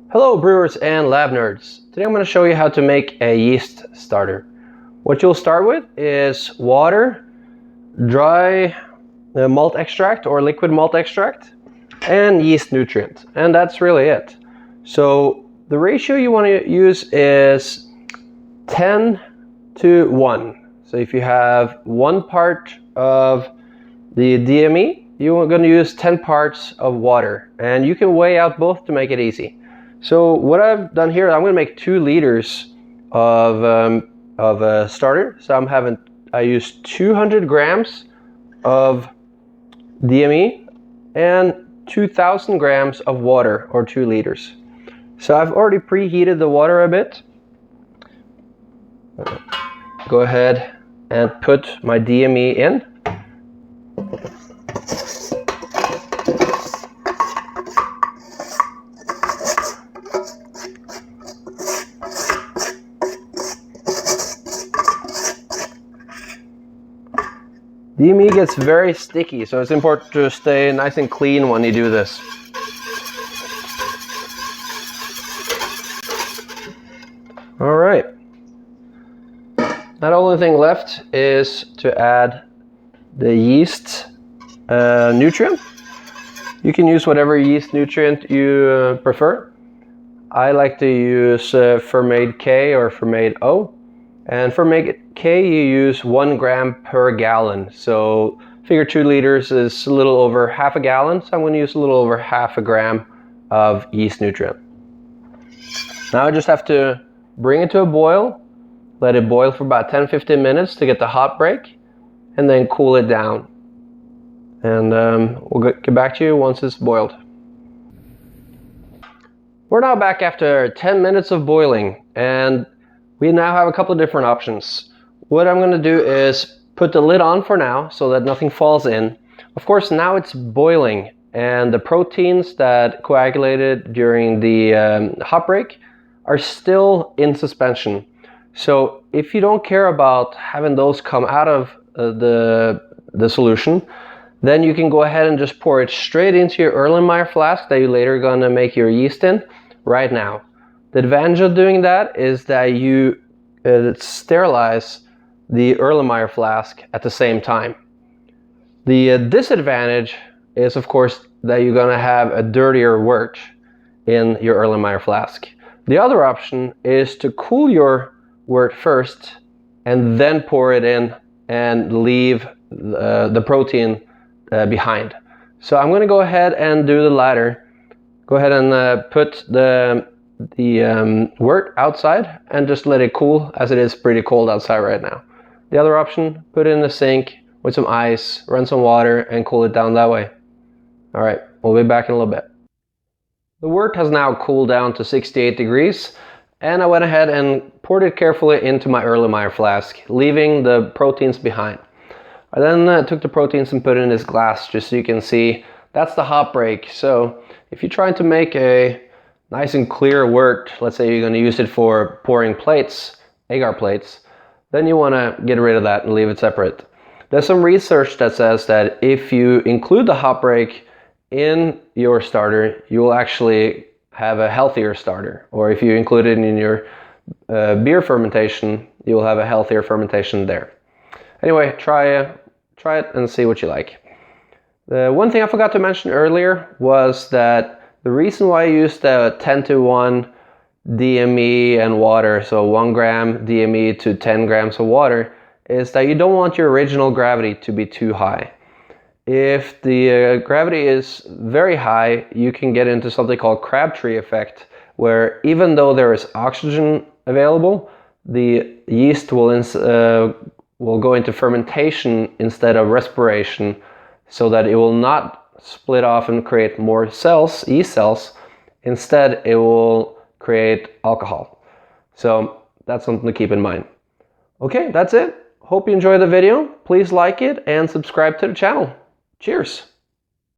Hello brewers and lab nerds. Today I'm going to show you how to make a yeast starter. What you'll start with is water, dry malt extract or liquid malt extract, and yeast nutrient. And that's really it. So the ratio you want to use is 10 to 1. So if you have 1 part of the DME, you're going to use 10 parts of water. And you can weigh out both to make it easy. So what I've done here, I'm going to make 2 liters of a starter. So I use 200 grams of DME and 2,000 grams of water, or 2 liters. So I've already preheated the water a bit. Go ahead and put my DME in. DME gets very sticky, so it's important to stay nice and clean when you do this. Alright. Now the only thing left is to add the yeast nutrient. You can use whatever yeast nutrient you prefer. I like to use Fermade K or Fermade O. And for Fermade K, you use 1 gram per gallon. So figure 2 liters is a little over half a gallon. So I'm going to use a little over half a gram of yeast nutrient. Now I just have to bring it to a boil. Let it boil for about 10-15 minutes to get the hop break. And then cool it down. And we'll get back to you once it's boiled. We're now back after 10 minutes of boiling. And we now have a couple of different options. What I'm going to do is put the lid on for now so that nothing falls in. Of course, now it's boiling and the proteins that coagulated during the hop break are still in suspension. So if you don't care about having those come out of the solution, then you can go ahead and just pour it straight into your Erlenmeyer flask that you're later going to make your yeast in right now. The advantage of doing that is that you sterilize the Erlenmeyer flask at the same time. The disadvantage is, of course, that you're going to have a dirtier wort in your Erlenmeyer flask. The other option is to cool your wort first and then pour it in and leave the protein behind. So I'm going to go ahead and do the latter. Go ahead and put the wort outside and just let it cool, as it is pretty cold outside right now. The other option, put it in the sink with some ice, run some water, and cool it down that way. Alright, we'll be back in a little bit. The wort has now cooled down to 68 degrees, and I went ahead and poured it carefully into my Erlenmeyer flask, leaving the proteins behind. I then took the proteins and put it in this glass, just so you can see that's the hop break. So if you're trying to make a nice and clear wort, let's say you're going to use it for pouring plates, agar plates, then you want to get rid of that and leave it separate. There's some research that says that if you include the hop break in your starter, you will actually have a healthier starter. Or if you include it in your beer fermentation, you will have a healthier fermentation there. Anyway, try it and see what you like. The one thing I forgot to mention earlier was that the reason why I used the 10 to 1 DME and water, so 1 gram DME to 10 grams of water, is that you don't want your original gravity to be too high. If the gravity is very high, you can get into something called Crabtree effect, where even though there is oxygen available, the yeast will go into fermentation instead of respiration, so that it will not split off and create more cells, yeast cells. Instead, it will create alcohol. So that's something to keep in mind. Okay, that's it. Hope you enjoyed the video. Please like it and subscribe to the channel. Cheers!